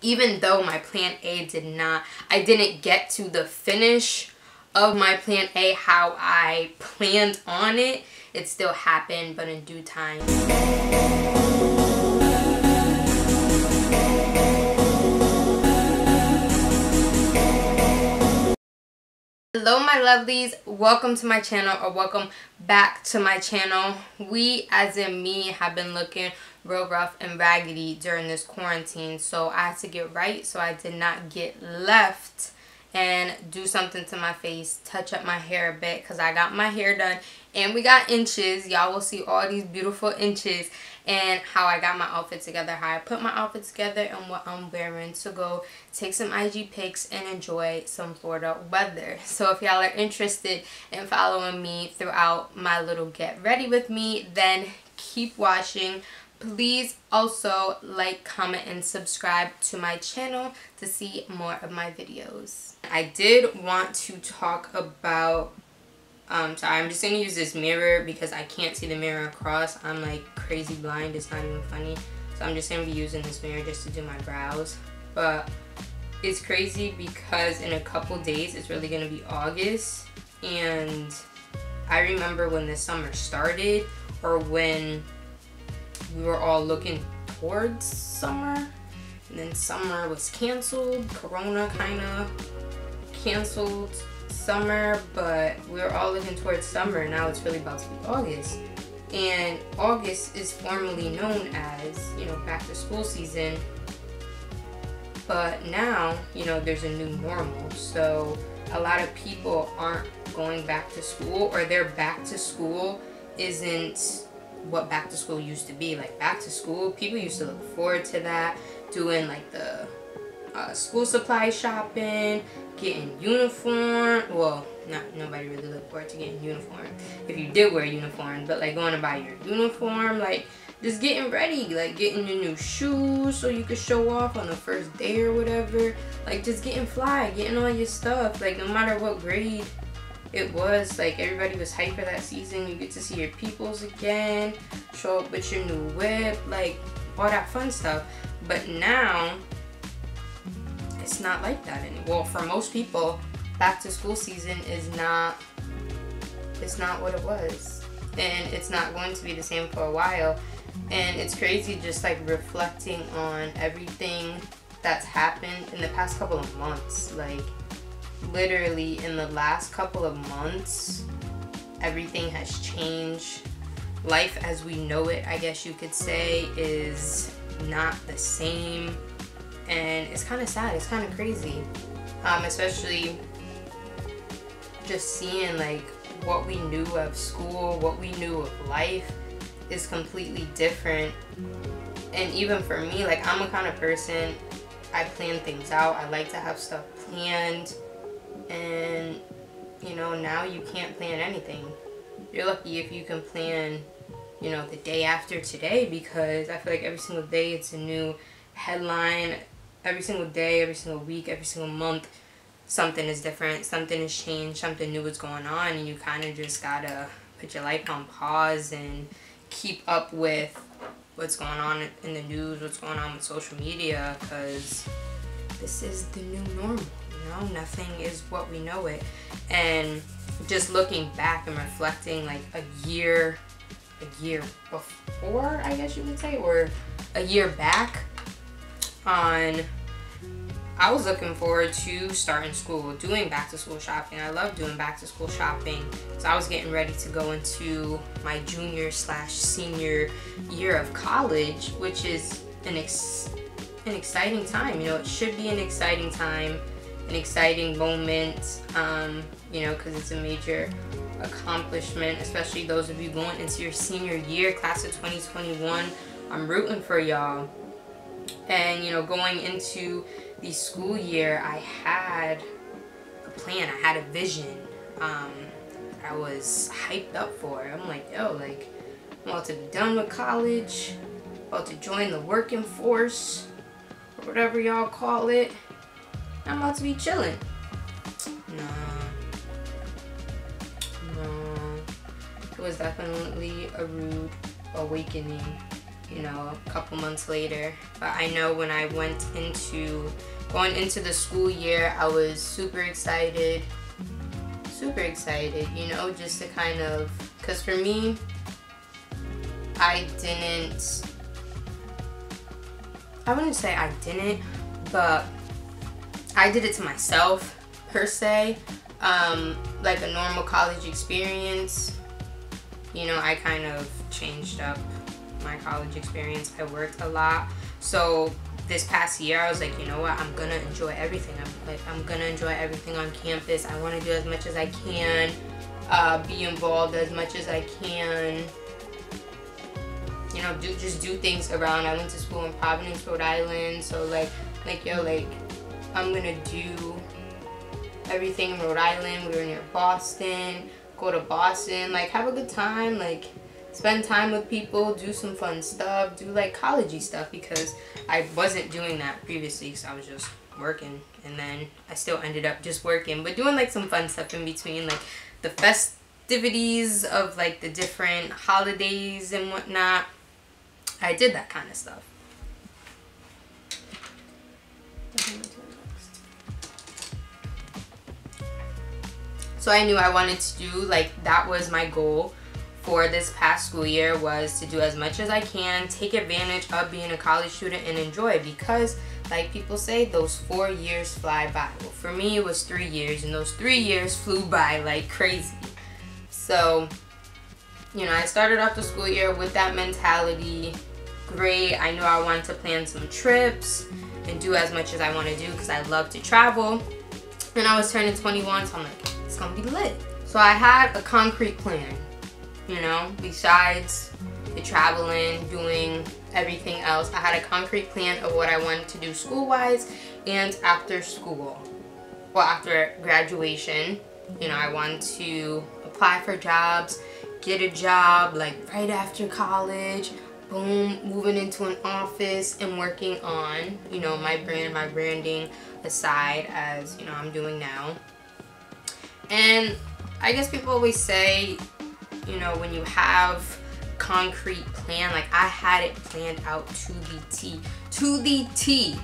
even though my plan A I didn't get to the finish of my plan A how I planned on it, it still happened, but in due time. Hello my lovelies, welcome to my channel, or welcome back to my channel. We, as in me, have been looking real rough and raggedy during this quarantine, so I had to get right so I did not get left and do something to my face, touch up my hair a bit, because I got my hair done and we got inches. Y'all will see all these beautiful inches and how I got my outfit together, how I put my outfit together, and what I'm wearing to go take some IG pics and enjoy some Florida weather. So if y'all are interested in following me throughout my little get ready with me, then keep watching. Please also like, comment, and subscribe to my channel to see more of my videos. I did want to talk about, sorry, I'm just going to use this mirror because I can't see the mirror across. I'm like crazy blind, it's not even funny. So I'm just going to be using this mirror just to do my brows. But it's crazy because in a couple days it's really going to be August. And I remember when the summer started, or when we were all looking towards summer, and then summer was canceled. Corona kind of canceled summer, but we were all looking towards summer, and now it's really about to be August. And August is formally known as, you know, back to school season, but now, you know, there's a new normal. So a lot of people aren't going back to school, or their back to school isn't what back to school used to be. Like, back to school, people used to look forward to that, doing like the school supply shopping, getting uniform. Well, nobody really looked forward to getting uniform if you did wear a uniform, but like going to buy your uniform, like just getting ready, like getting your new shoes so you could show off on the first day or whatever, like just getting fly, getting all your stuff, like no matter what grade it was, like everybody was hyped for that season. You get to see your peoples again, show up with your new whip, like all that fun stuff. But now it's not like that anymore. Well, for most people, back to school season is not, it's not what it was, and it's not going to be the same for a while. And it's crazy just like reflecting on everything that's happened in the past couple of months. Like, literally in the last couple of months, everything has changed. Life as we know it, I guess you could say, is not the same, and it's kind of sad, it's kind of crazy, especially just seeing like what we knew of school, what we knew of life is completely different. And even for me, like, I'm a kind of person, I plan things out, I like to have stuff planned. And you know, now you can't plan anything. You're lucky if you can plan, you know, the day after today, because I feel like every single day it's a new headline. Every single day, every single week, every single month, something is different, something has changed, something new is going on, and you kind of just gotta put your life on pause and keep up with what's going on in the news, what's going on with social media, because this is the new normal. You know, nothing is what we know it. And just looking back and reflecting, like a year before, I guess you could say, or a year back on, I was looking forward to starting school, doing back to school shopping. I love doing back to school shopping. So I was getting ready to go into my junior/senior year of college, which is an exciting time. You know, it should be an exciting time, an exciting moment, you know, because it's a major accomplishment, especially those of you going into your senior year, class of 2021. I'm rooting for y'all. And, you know, going into the school year, I had a plan, I had a vision, I was hyped up for. I'm like, yo, like, I'm about to be done with college, about to join the working force, or whatever y'all call it. I'm about to be chilling. No. It was definitely a rude awakening you know, a couple months later. But I know when I went into going into the school year, I was super excited, you know, just to kind of, because for me, I wouldn't say I didn't, but I did it to myself per se. Like a normal college experience, you know, I kind of changed up my college experience. I worked a lot, so this past year I was like, you know what, I'm gonna enjoy everything. I'm gonna enjoy everything on campus. I want to do as much as I can, be involved as much as I can, you know, just do things around. I went to school in Providence, Rhode Island, so like yo, like I'm gonna do everything in Rhode Island. We were near Boston, go to Boston, like have a good time, like spend time with people, do some fun stuff, do like college-y stuff, because I wasn't doing that previously because I was just working, and then I still ended up just working, but doing like some fun stuff in between, like the festivities of like the different holidays and whatnot. I did that kind of stuff. So I knew I wanted to do, like, that was my goal for this past school year, was to do as much as I can, take advantage of being a college student and enjoy it, because like people say, those 4 years fly by. Well, for me it was 3 years, and those 3 years flew by like crazy. So, you know, I started off the school year with that mentality. Great. I knew I wanted to plan some trips and do as much as I want to do, because I love to travel. And I was turning 21, so I'm like, it's gonna be lit. So I had a concrete plan, you know, besides the traveling, doing everything else. I had a concrete plan of what I wanted to do school-wise and after school. Well, after graduation, you know, I wanted to apply for jobs, get a job like right after college, boom, moving into an office and working on, you know, my brand, my branding aside, as, you know, I'm doing now. And I guess people always say, you know, when you have concrete plan, like I had it planned out to the T. To the T.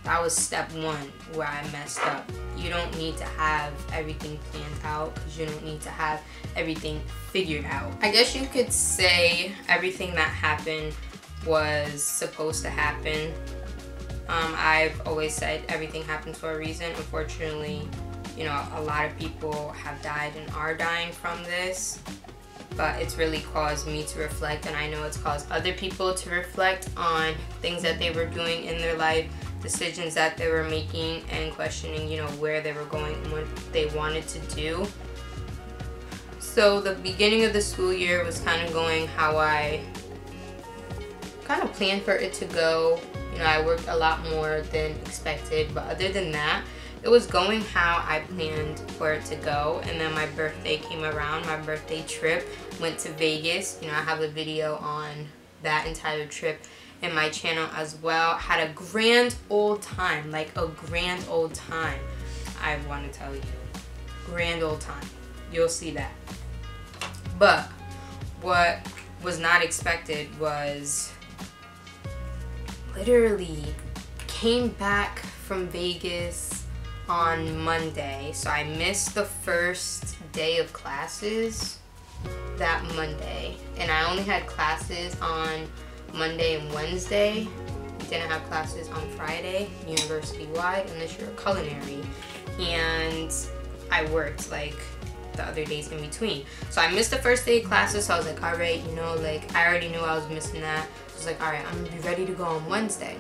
That was step one where I messed up. You don't need to have everything planned out, because you don't need to have everything figured out. I guess you could say everything that happened was supposed to happen. I've always said everything happens for a reason. Unfortunately, you know, a lot of people have died and are dying from this, but it's really caused me to reflect, and I know it's caused other people to reflect on things that they were doing in their life, decisions that they were making, and questioning, you know, where they were going and what they wanted to do. So the beginning of the school year was kind of going how I kind of planned for it to go. You know, I worked a lot more than expected, but other than that, it was going how I planned for it to go. And then my birthday came around, my birthday trip, went to Vegas. You know, I have a video on that entire trip in my channel as well. Had a grand old time, like a grand old time. I want to tell you, grand old time. You'll see that. But what was not expected was literally came back from Vegas on Monday. So I missed the first day of classes that Monday, and I only had classes on Monday and Wednesday. We didn't have classes on Friday, university-wide, unless you're culinary, and I worked like the other days in between. So I missed the first day of classes, so I was like, all right, you know, like I already knew I was missing that. So I was like, all right, I'm gonna be ready to go on Wednesday.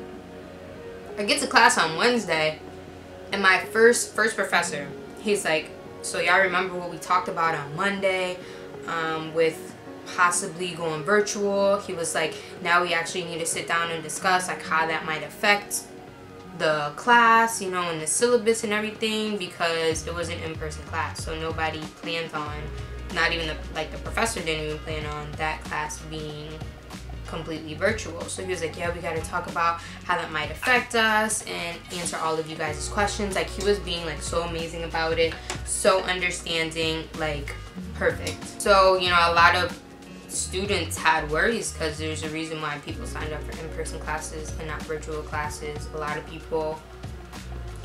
I get to class on Wednesday, and my first professor, he's like, so y'all remember what we talked about on Monday with possibly going virtual? He was like, now we actually need to sit down and discuss like how that might affect the class, you know, and the syllabus and everything, because it was an in-person class, so nobody planned on, not even the professor didn't even plan on that class being completely virtual. So he was like, yeah, we got to talk about how that might affect us and answer all of you guys' questions. Like, he was being like so amazing about it, so understanding, like perfect. So, you know, a lot of students had worries because there's a reason why people signed up for in-person classes and not virtual classes. A lot of people,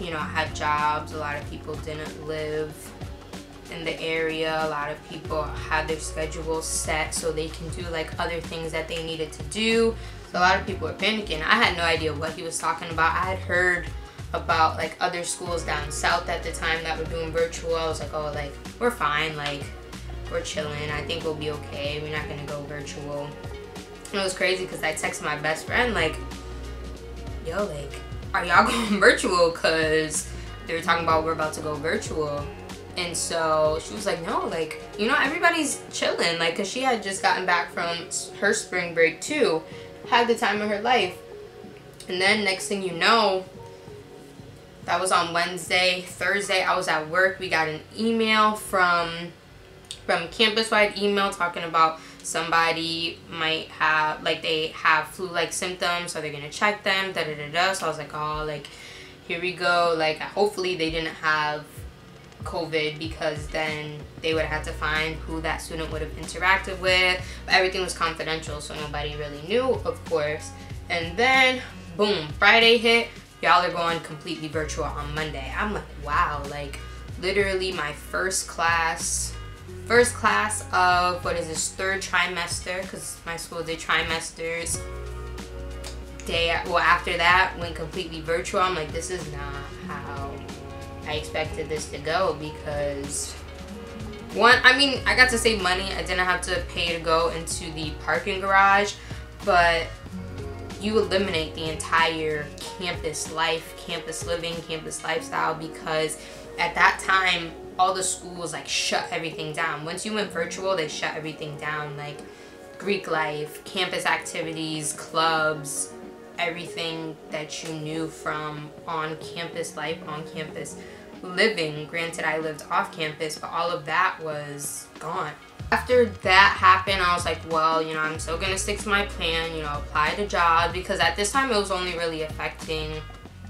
you know, had jobs. A lot of people didn't live in the area. A lot of people had their schedules set so they can do like other things that they needed to do. So a lot of people were panicking. I had no idea what he was talking about. I had heard about like other schools down south at the time that were doing virtual. I was like, oh, like we're fine, like we're chilling, I think we'll be okay, we're not gonna go virtual. And it was crazy because I texted my best friend like, yo, like, are y'all going virtual? Because they were talking about we're about to go virtual. And so she was like, no, like, you know, everybody's chilling, like, because she had just gotten back from her spring break too, had the time of her life. And then next thing you know, that was on Wednesday. Thursday I was at work. We got an email from campus-wide email talking about somebody might have, like, they have flu-like symptoms, so they're gonna check them, da-da-da-da. So I was like, oh, like, here we go. Like, hopefully they didn't have COVID, because then they would have had to find who that student would have interacted with. But everything was confidential, so nobody really knew, of course. And then, boom, Friday hit. Y'all are going completely virtual on Monday. I'm like, wow, like, literally my first class of, what is this, third trimester, because my school did trimesters. After that, went completely virtual. I'm like, this is not how I expected this to go, because one, I mean, I got to save money. I didn't have to pay to go into the parking garage, but you eliminate the entire campus life, campus living, campus lifestyle, because at that time, all the schools like shut everything down. Once you went virtual, they shut everything down, like Greek life, campus activities, clubs, everything that you knew from on-campus life, on-campus living. Granted, I lived off campus, but all of that was gone. After that happened, I was like, well, you know, I'm still gonna stick to my plan, you know, apply to jobs, because at this time it was only really affecting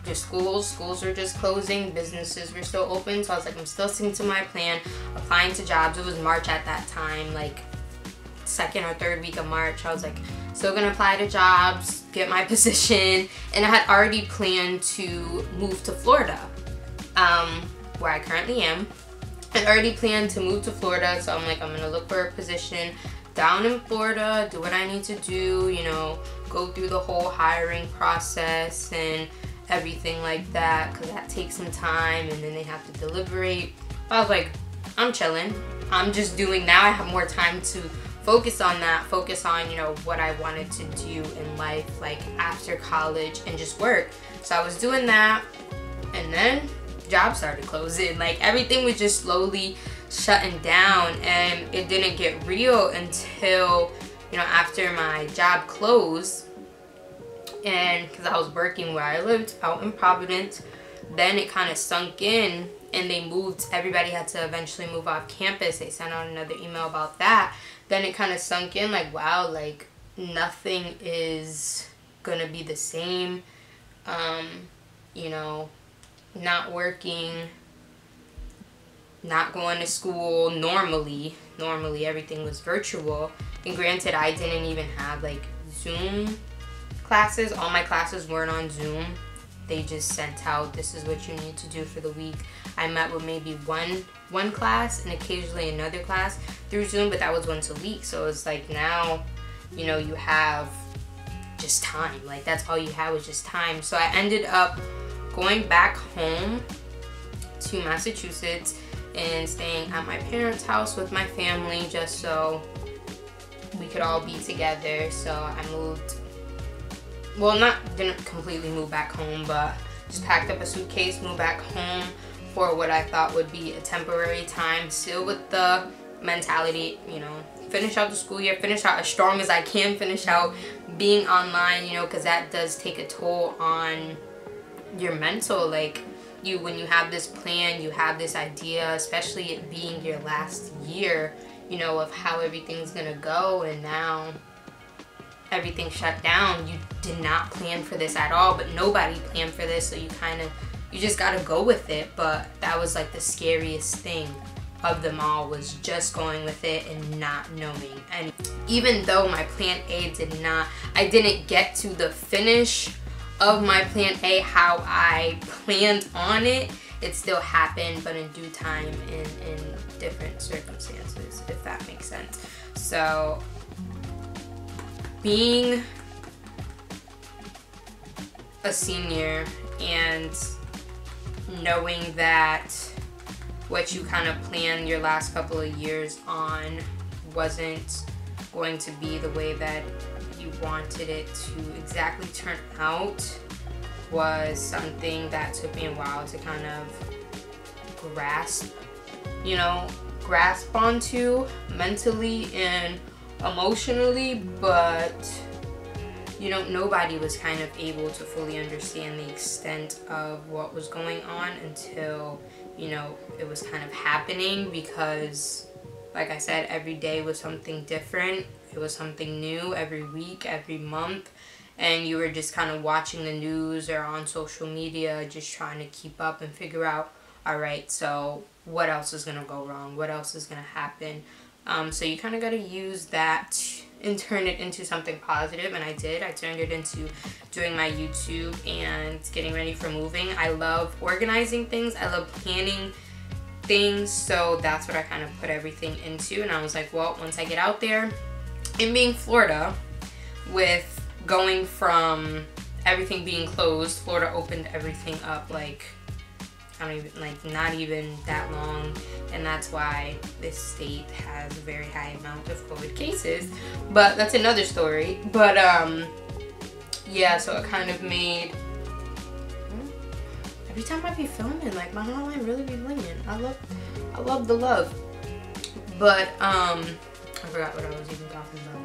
the schools. Schools were just closing, businesses were still open, so I was like, I'm still sticking to my plan, applying to jobs. It was March at that time, like second or third week of March. I was like, still gonna apply to jobs, get my position, and I had already planned to move to Florida, where I currently am. I already planned to move to Florida, so I'm like, I'm gonna look for a position down in Florida, do what I need to do, you know, go through the whole hiring process and everything like that, because that takes some time, and then they have to deliberate. I was like, I'm chilling. I'm just doing, now I have more time to focus on that, focus on, you know, what I wanted to do in life, like after college, and just work. So I was doing that, and then jobs started closing. Like, everything was just slowly shutting down, and it didn't get real until, you know, after my job closed, and because I was working where I lived out in Providence, then it kind of sunk in, and they moved, everybody had to eventually move off campus. They sent out another email about that. Then it kind of sunk in, like, wow, like, nothing is gonna be the same. You know, not working, not going to school normally everything was virtual. And granted, I didn't even have like Zoom classes. All my classes weren't on Zoom. They just sent out, this is what you need to do for the week. I met with maybe one class and occasionally another class through Zoom, but that was once a week. So it's like, now, you know, you have just time. Like, that's all you have was just time. So I ended up going back home to Massachusetts and staying at my parents' house with my family, just so we could all be together. So I moved, well, didn't completely move back home, but just packed up a suitcase, moved back home for what I thought would be a temporary time, still with the mentality, you know, finish out the school year, finish out as strong as I can, finish out being online, you know, because that does take a toll on your mental. Like, when you have this plan, you have this idea, especially it being your last year, you know, of how everything's gonna go, and now everything shut down. You did not plan for this at all, but nobody planned for this, so you just gotta go with it. But that was like the scariest thing of them all was just going with it and not knowing. And even though my plan A I didn't get to the finish of my plan A how I planned on it, it still happened, but in due time in different circumstances, if that makes sense. So being a senior and knowing that what you kind of planned your last couple of years on wasn't going to be the way that you wanted it to exactly turn out was something that took me a while to kind of grasp onto mentally and emotionally, but nobody was kind of able to fully understand the extent of what was going on until it was kind of happening, because like I said, every day was something different. It was something new every week, every month, and you were just kind of watching the news or on social media, just trying to keep up and figure out, all right, so what else is gonna go wrong? What else is gonna happen? So you kind of got to use that and turn it into something positive, and I did. I turned it into doing my YouTube and getting ready for moving. I love organizing things. I love planning things, so that's what I kind of put everything into. And I was like, well, once I get out there, and being Florida, with going from everything being closed, Florida opened everything up like, not even that long, and that's why this state has a very high amount of COVID cases, but that's another story. But yeah, so it kind of made, every time I be filming, like, my hairline really be blinging. I love the love. But I forgot what I was even talking about.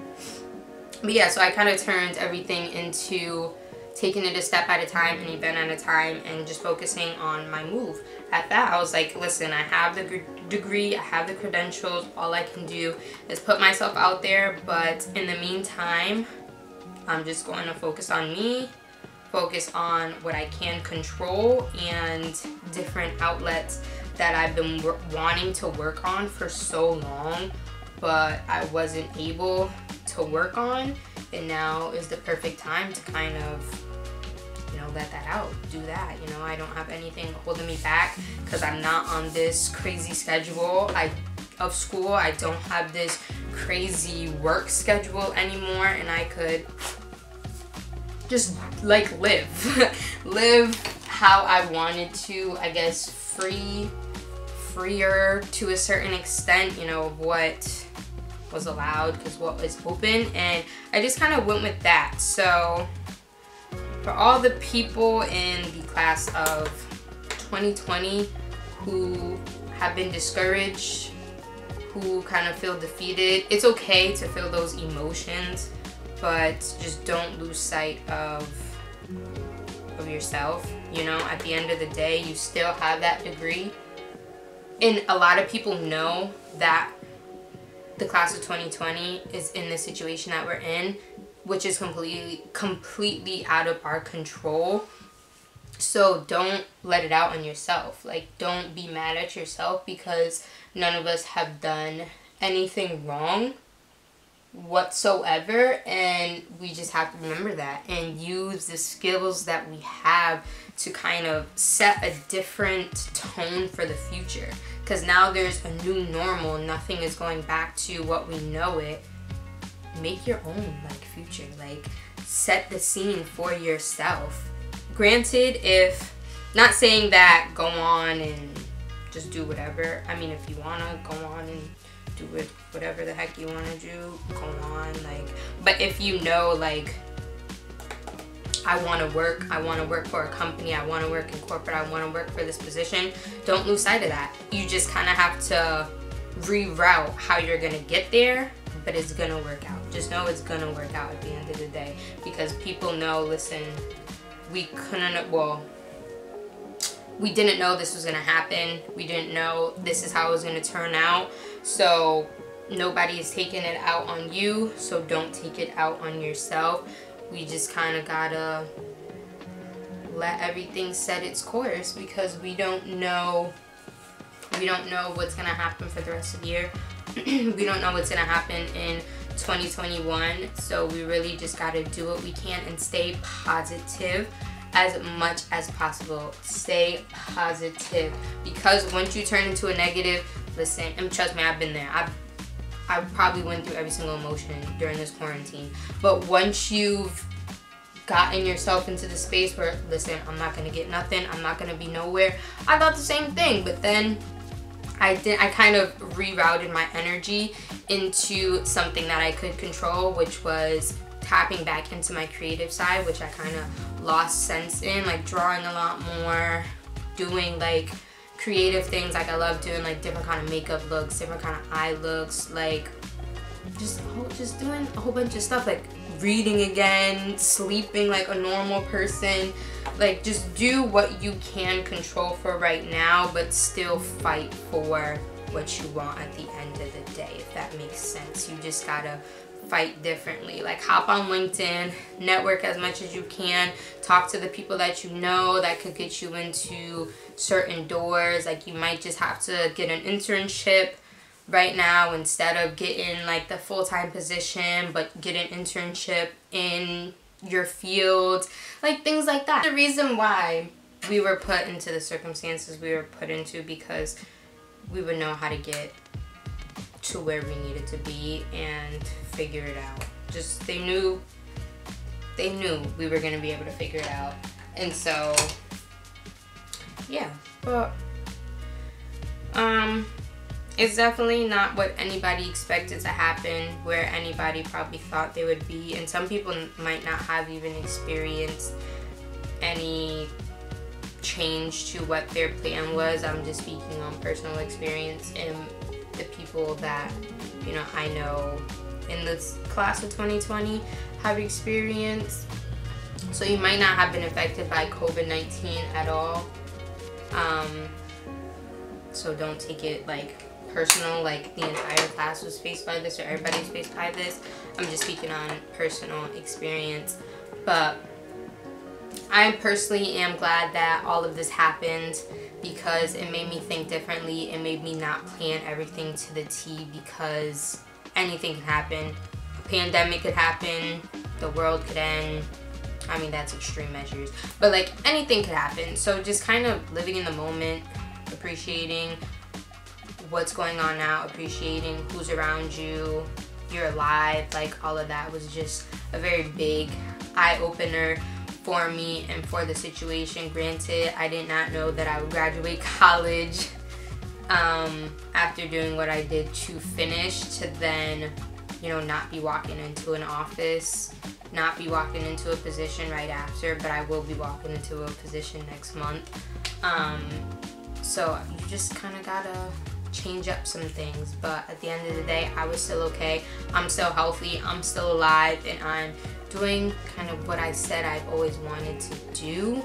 But yeah, so I kind of turned everything into taking it a step at a time, an event at a time, and just focusing on my move. At that, I was like, listen, I have the degree, I have the credentials, all I can do is put myself out there, but in the meantime, I'm just going to focus on me, focus on what I can control, and different outlets that I've been wanting to work on for so long, but I wasn't able to work on, and now is the perfect time to kind of let that out, do that. I don't have anything holding me back because I'm not on this crazy schedule of school. I don't have this crazy work schedule anymore, and I could just like live how I wanted to, I guess, freer to a certain extent, of what was allowed, because what was open, and I just kind of went with that. So for all the people in the class of 2020 who have been discouraged, who kind of feel defeated, it's okay to feel those emotions, but just don't lose sight of yourself. At the end of the day, you still have that degree, and a lot of people know that the class of 2020 is in the situation that we're in, which is completely out of our control. So don't let it out on yourself. Like, don't be mad at yourself, because none of us have done anything wrong whatsoever, and we just have to remember that and use the skills that we have to kind of set a different tone for the future, because now there's a new normal. Nothing is going back to what we know it. Make your own future, set the scene for yourself. Granted, if not saying that go on and just do whatever. I mean, if you want to go on and do it, whatever the heck you want to do, go on. But if I want to work for a company, I want to work in corporate, I want to work for this position, don't lose sight of that. You just kind of have to reroute how you're going to get there, but it's going to work out. Just know it's going to work out at the end of the day, because people know, listen, we didn't know this was going to happen. We didn't know this is how it was going to turn out. So nobody is taking it out on you, so don't take it out on yourself. We just kind of gotta let everything set its course, because we don't know We don't know what's gonna happen for the rest of the year. We don't know what's gonna happen in 2021, so we really just gotta do what we can and stay positive as much as possible. Stay positive, because once you turn into a negative, listen, and trust me, I've been there. I probably went through every single emotion during this quarantine, but once you've gotten yourself into the space where, listen, I'm not gonna get nothing, I'm not gonna be nowhere, I thought the same thing, but then I kind of rerouted my energy into something that I could control, which was tapping back into my creative side, which I kind of lost sense in, like drawing a lot more, doing like creative things. Like I love doing like different kind of makeup looks, different kind of eye looks, like just doing a whole bunch of stuff, like reading again, sleeping like a normal person. Like just do what you can control for right now, but still fight for what you want at the end of the day, if that makes sense. You just gotta fight differently. Like hop on LinkedIn, network as much as you can, talk to the people that you know that could get you into certain doors. Like you might just have to get an internship right now instead of getting like the full-time position, but get an internship in your field, like things like that. The reason why we were put into the circumstances we were put into, because we would know how to get to where we needed to be and figure it out. Just they knew we were gonna be able to figure it out. And so yeah, but it's definitely not what anybody expected to happen, where anybody probably thought they would be, and some people might not have even experienced any change to what their plan was. I'm just speaking on personal experience and the people that, you know, I know in this class of 2020 have experienced. So you might not have been affected by COVID-19 at all. So don't take it like personal, like the entire class was faced by this or everybody's faced by this. I'm just speaking on personal experience. But I personally am glad that all of this happened, because it made me think differently. It made me not plan everything to the T, because anything can happen. A pandemic could happen, the world could end. I mean, that's extreme measures, but like anything could happen. So just kind of living in the moment, appreciating what's going on now, appreciating who's around you, you're alive, like all of that was just a very big eye-opener for me and for the situation. Granted, I did not know that I would graduate college after doing what I did to finish, to then, you know, not be walking into an office, not be walking into a position right after, but I will be walking into a position next month. So you just kind of gotta change up some things, but at the end of the day, I was still okay. I'm still healthy, I'm still alive, and I'm doing kind of what I said I've always wanted to do,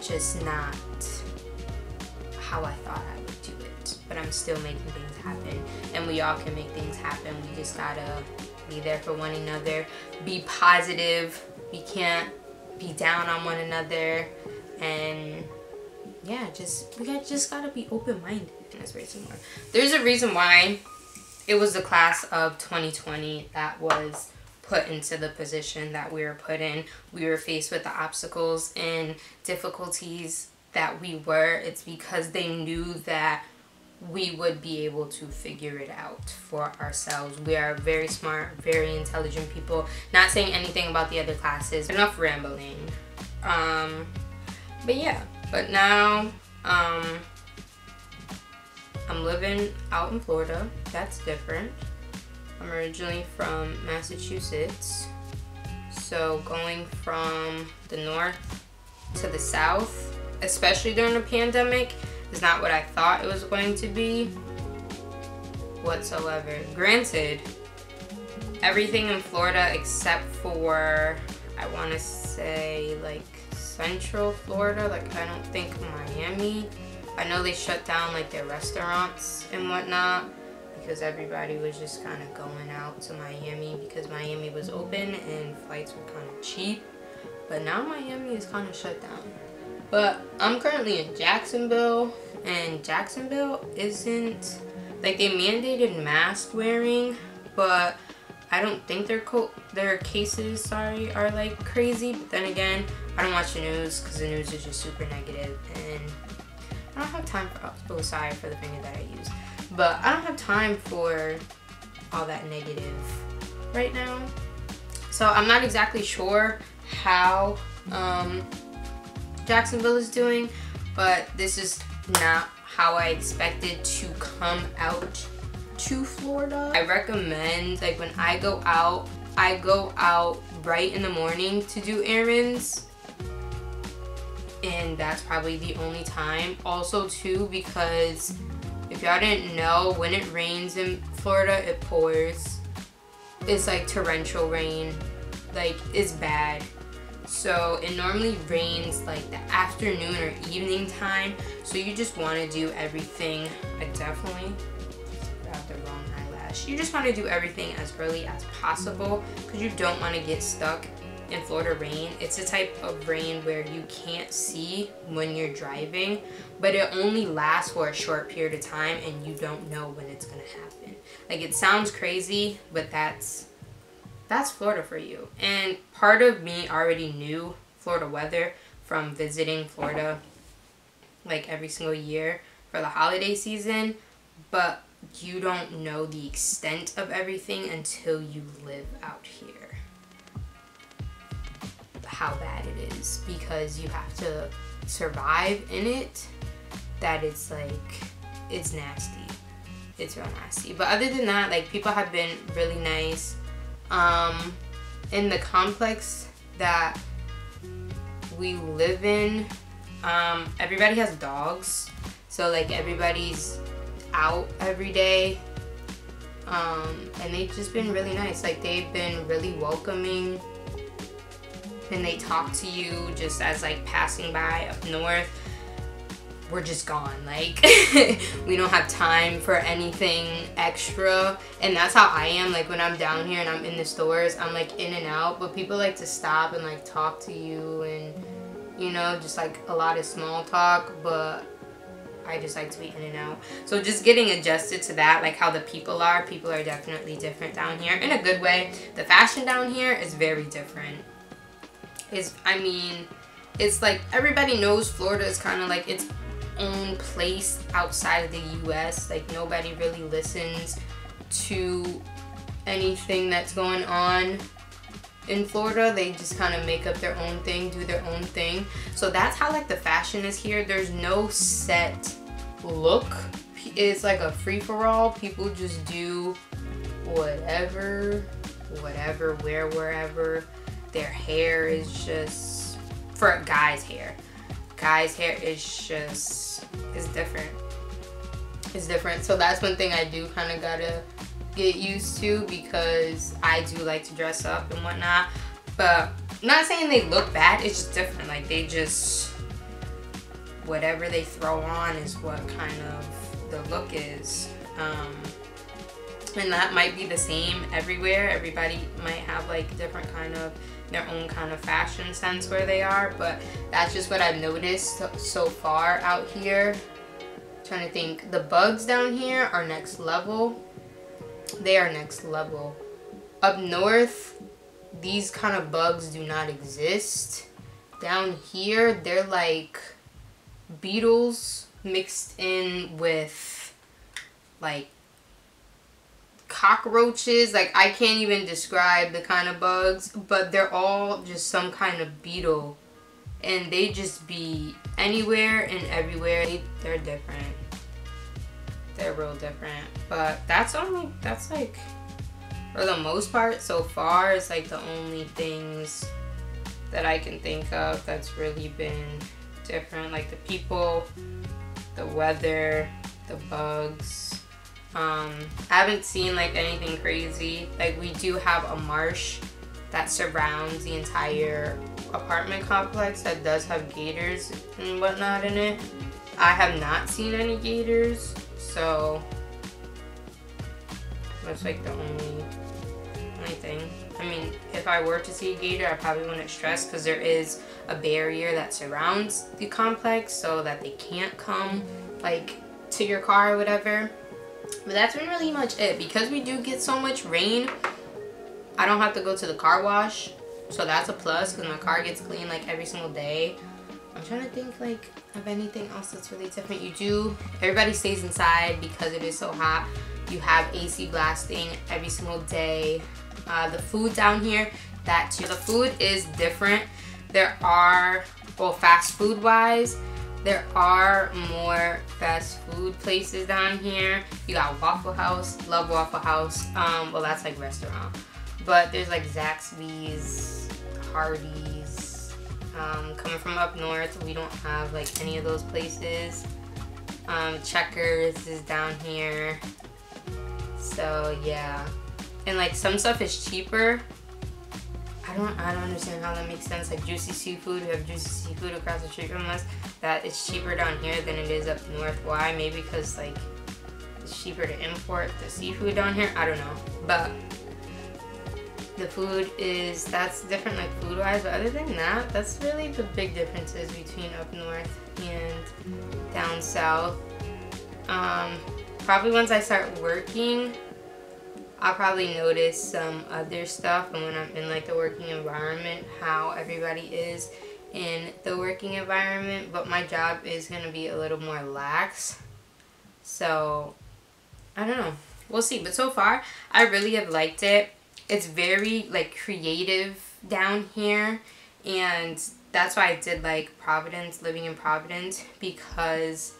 just not how I thought I would do it. But I'm still making things happen, and we all can make things happen. We just gotta be there for one another, be positive. We can't be down on one another, and yeah, we just gotta be open-minded. There's a reason why it was the class of 2020 that was put into the position that we were put in. We were faced with the obstacles and difficulties that we were. It's because they knew that we would be able to figure it out for ourselves. We are very smart, very intelligent people. Not saying anything about the other classes. Enough rambling. But yeah. But now, I'm living out in Florida. That's different. I'm originally from Massachusetts. So going from the north to the south, especially during the pandemic, is not what I thought it was going to be whatsoever. Granted, everything in Florida except for, I want to say, like, Central Florida, like I don't think Miami. I know they shut down like their restaurants and whatnot, because everybody was just kind of going out to Miami because Miami was open and flights were kind of cheap. But now Miami is kind of shut down. But I'm currently in Jacksonville, and Jacksonville isn't, like, they mandated mask wearing, but I don't think their cases, are like crazy. But then again, I don't watch the news because the news is just super negative, and I don't have time for, oh sorry for the finger that I use, but I don't have time for all that negative right now. So I'm not exactly sure how Jacksonville is doing, but this is not how I expected to come out to Florida. I recommend, like, when I go out right in the morning to do errands, and that's probably the only time. Also too, because if y'all didn't know, when it rains in Florida, it pours. It's like torrential rain, like it's bad. So it normally rains like the afternoon or evening time, so you just want to do everything. I definitely got the wrong eyelash. You just want to do everything as early as possible because you don't want to get stuck in Florida rain. It's a type of rain where you can't see when you're driving, but it only lasts for a short period of time and you don't know when it's gonna happen. Like, it sounds crazy, but that's Florida for you. And part of me already knew Florida weather from visiting Florida like every single year for the holiday season, but you don't know the extent of everything until you live out here. How bad it is, because you have to survive in it. That it's like, it's nasty. It's real nasty. But other than that, like, people have been really nice. In the complex that we live in, everybody has dogs, so like everybody's out every day, and they've just been really nice. Like, they've been really welcoming, and they talk to you just as like passing by up north. We're just gone, like we don't have time for anything extra, and that's how I am. Like, when I'm down here and I'm in the stores, I'm like in and out, but people like to stop and like talk to you, and you know, just like a lot of small talk, but I just like to be in and out. So just getting adjusted to that, like how the people are definitely different down here in a good way. The fashion down here is very different. I mean, it's like everybody knows Florida is kind of like its own place outside of the US. Like, nobody really listens to anything that's going on in Florida. They just kind of make up their own thing, do their own thing. So that's how like the fashion is here. There's no set look. It's like a free-for-all. People just do whatever, wear wherever. Their hair is just, for guys' hair is just, is different. It's different. So that's one thing I do kind of gotta get used to, because I do like to dress up and whatnot. But I'm not saying they look bad, it's just different. Like, they just, whatever they throw on is what kind of the look is. And that might be the same everywhere. Everybody might have like different kind of, their own kind of fashion sense where they are, but that's just what I've noticed so far out here. Trying to think, the bugs down here are next level. They are next level. Up north, these kind of bugs do not exist. Down here, they're like beetles mixed in with like cockroaches. Like, I can't even describe the kind of bugs, but they're all just some kind of beetle, and they just be anywhere and everywhere. They're different. They're real different. But that's like, for the most part so far, it's like the only things that I can think of that's really been different. Like the people, the weather, the bugs. I haven't seen like anything crazy. Like, we do have a marsh that surrounds the entire apartment complex that does have gators and whatnot in it. I have not seen any gators, so that's like the only thing. I mean, if I were to see a gator, I probably wouldn't stress, because there is a barrier that surrounds the complex so that they can't come like to your car or whatever. But that's been really much it. Because we do get so much rain, I don't have to go to the car wash, so that's a plus because my car gets clean like every single day. I'm trying to think like of anything else that's really different. Everybody stays inside because it is so hot. You have AC blasting every single day. The food down here, that too. The food is different. There are, well, fast food wise, there are more fast food places down here. You got Waffle House, love Waffle House. Well, that's like restaurant. But there's like Zaxby's, Hardee's. Coming from up north, we don't have like any of those places. Checkers is down here. So yeah. And like some stuff is cheaper. I don't understand how that makes sense. Like Juicy Seafood, we have Juicy Seafood across the street from us. That is cheaper down here than it is up north. Why? Maybe because like it's cheaper to import the seafood down here. I don't know. But the food is, that's different like food wise. But other than that, that's really the big differences between up north and down south. Probably once I start working, I'll probably notice some other stuff, and when I'm in like the working environment, how everybody is in the working environment. But my job is gonna be a little more lax, so I don't know, we'll see. But so far I really have liked it. It's very like creative down here, and that's why I did like Providence, living in Providence, because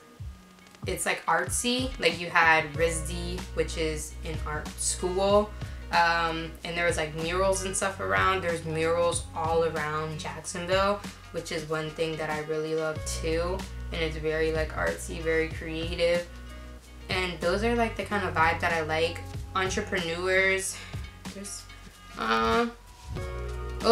it's like artsy. Like you had RISD, which is an art school, and there was like murals and stuff around. There's murals all around Jacksonville, which is one thing that I really love too. And it's very like artsy, very creative, and those are like the kind of vibe that I like. Entrepreneurs, there's well,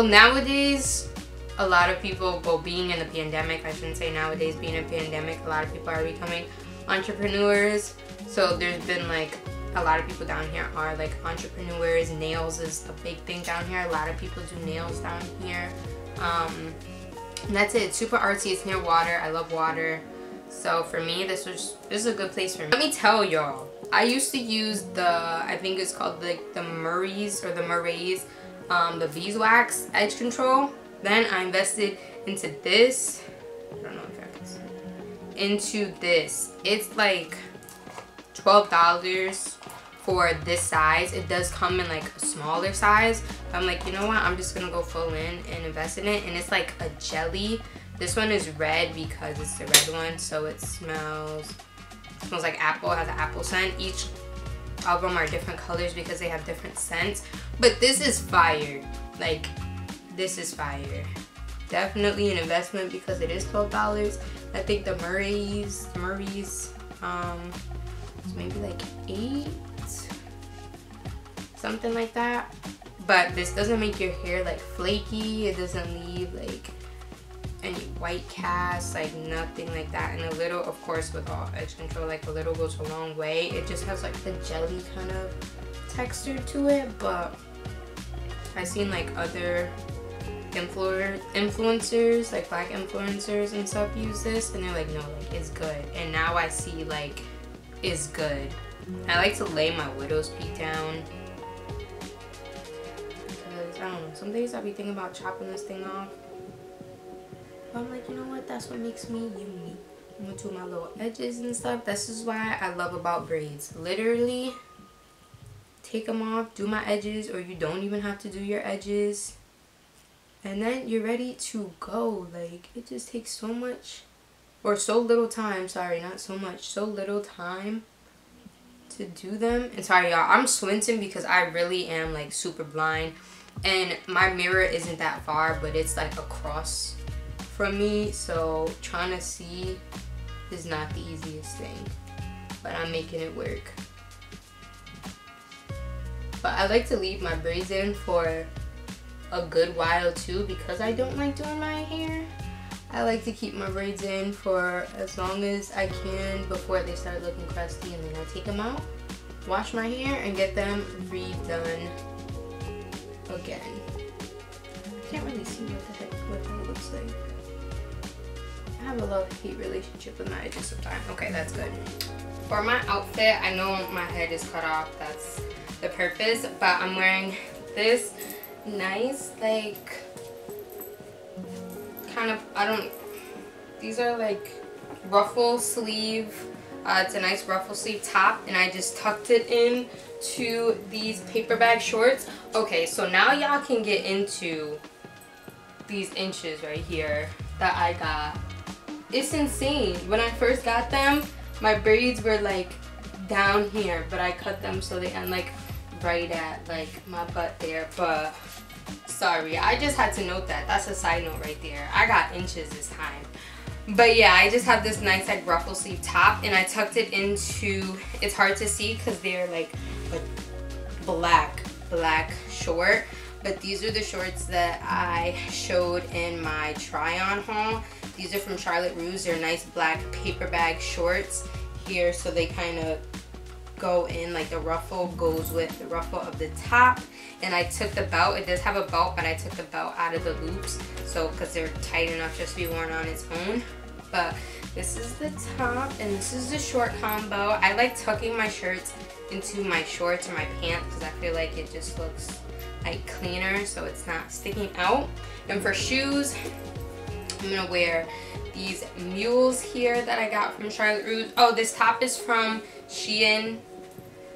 nowadays a lot of people, well, being in the pandemic, I shouldn't say nowadays, being in a pandemic, a lot of people are becoming entrepreneurs. So there's been like a lot of people down here are like entrepreneurs. Nails is a big thing down here. A lot of people do nails down here. And that's it. It's super artsy. It's near water. I love water. So for me, this is a good place for me. Let me tell y'all, I used to use the, I think it's called like the 𝕤𝕝𝕝𝕝 or the 𝕤𝕝𝕝𝕝, the beeswax edge control. Then I invested into this. I don't know if I can see. Into this. It's like $12 for this size. It does come in like a smaller size. I'm like, you know what? I'm just gonna go full in and invest in it. And it's like a jelly. This one is red because it's the red one, so it smells like apple. It has an apple scent. Each of them are different colors because they have different scents. But this is fire. Like, this is fire. Definitely an investment because it is $12. I think the 𝕤𝕝𝕝𝕝's it's maybe like $8, something like that. But this doesn't make your hair like flaky. It doesn't leave like any white cast, like nothing like that. And a little, of course, with all edge control, like a little goes a long way. It just has like the jelly kind of texture to it. But I've seen like other influencers, like black influencers and stuff, use this, and they're like, no, like it's good. And now I see like it's good. I like to lay my widow's peak down because I don't know, some days I'll be thinking about chopping this thing off, but I'm like, you know what, that's what makes me unique. I'm gonna do my little edges and stuff. This is why I love about braids. Literally take them off, do my edges, or you don't even have to do your edges, and then you're ready to go. Like, it just takes so much, or so little time, sorry, not so much, so little time to do them. And sorry y'all, I'm squinting because I really am like super blind, and my mirror isn't that far, but it's like across from me, so trying to see is not the easiest thing, but I'm making it work. But I like to leave my braids in for a good while too, because I don't like doing my hair. I like to keep my braids in for as long as I can before they start looking crusty, and then I take them out, wash my hair, and get them redone again. can't really see what that looks like. I have a love-hate relationship with my edges sometimes. Okay, that's good. For my outfit, I know my head is cut off. That's the purpose. But I'm wearing this nice, like, kind of, these are like ruffle sleeve. It's a nice ruffle sleeve top, and I just tucked it in to these paper bag shorts. Okay, so now y'all can get into these inches right here that I got. It's insane. When I first got them, my braids were like down here, but I cut them so they end like right at like my butt there. But sorry, I just had to note that. That's a side note right there. I got inches this time. But yeah, I just have this nice like ruffle sleeve top, and I tucked it into, it's hard to see because they're like a black short. But these are the shorts that I showed in my try-on haul. These are from Charlotte Russe. They're nice black paper bag shorts here, so they kind of go in, like the ruffle goes with the ruffle of the top. And I took the belt, it does have a belt, but I took the belt out of the loops, so because they're tight enough just to be worn on its own. But this is the top, and this is the short combo. I like tucking my shirts into my shorts or my pants because I feel like it just looks like cleaner, so it's not sticking out. And for shoes, I'm gonna wear these mules here that I got from Charlotte Russe. Oh, this top is from Shein.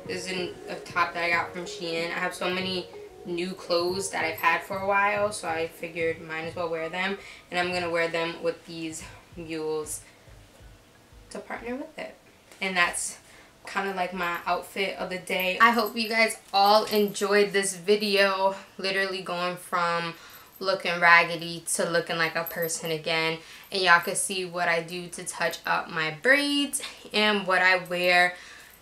This is a top that I got from Shein. I have so many new clothes that I've had for a while, so I figured might as well wear them. And I'm gonna wear them with these mules to partner with it. And that's kind of like my outfit of the day. I hope you guys all enjoyed this video, literally going from looking raggedy to looking like a person again, and y'all can see what I do to touch up my braids and what I wear.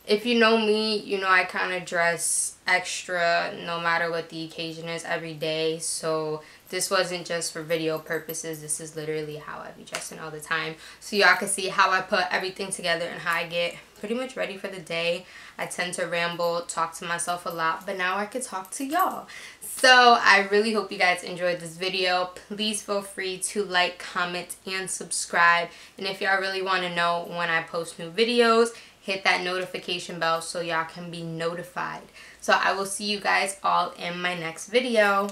If you know me, you know I kind of dress extra no matter what the occasion is every day, so this wasn't just for video purposes. This is literally how I be dressing all the time, so y'all can see how I put everything together and how I get pretty much ready for the day. I tend to ramble, talk to myself a lot, but now I can talk to y'all. So I really hope you guys enjoyed this video. Please feel free to like, comment, and subscribe. And if y'all really want to know when I post new videos, hit that notification bell so y'all can be notified. So I will see you guys all in my next video.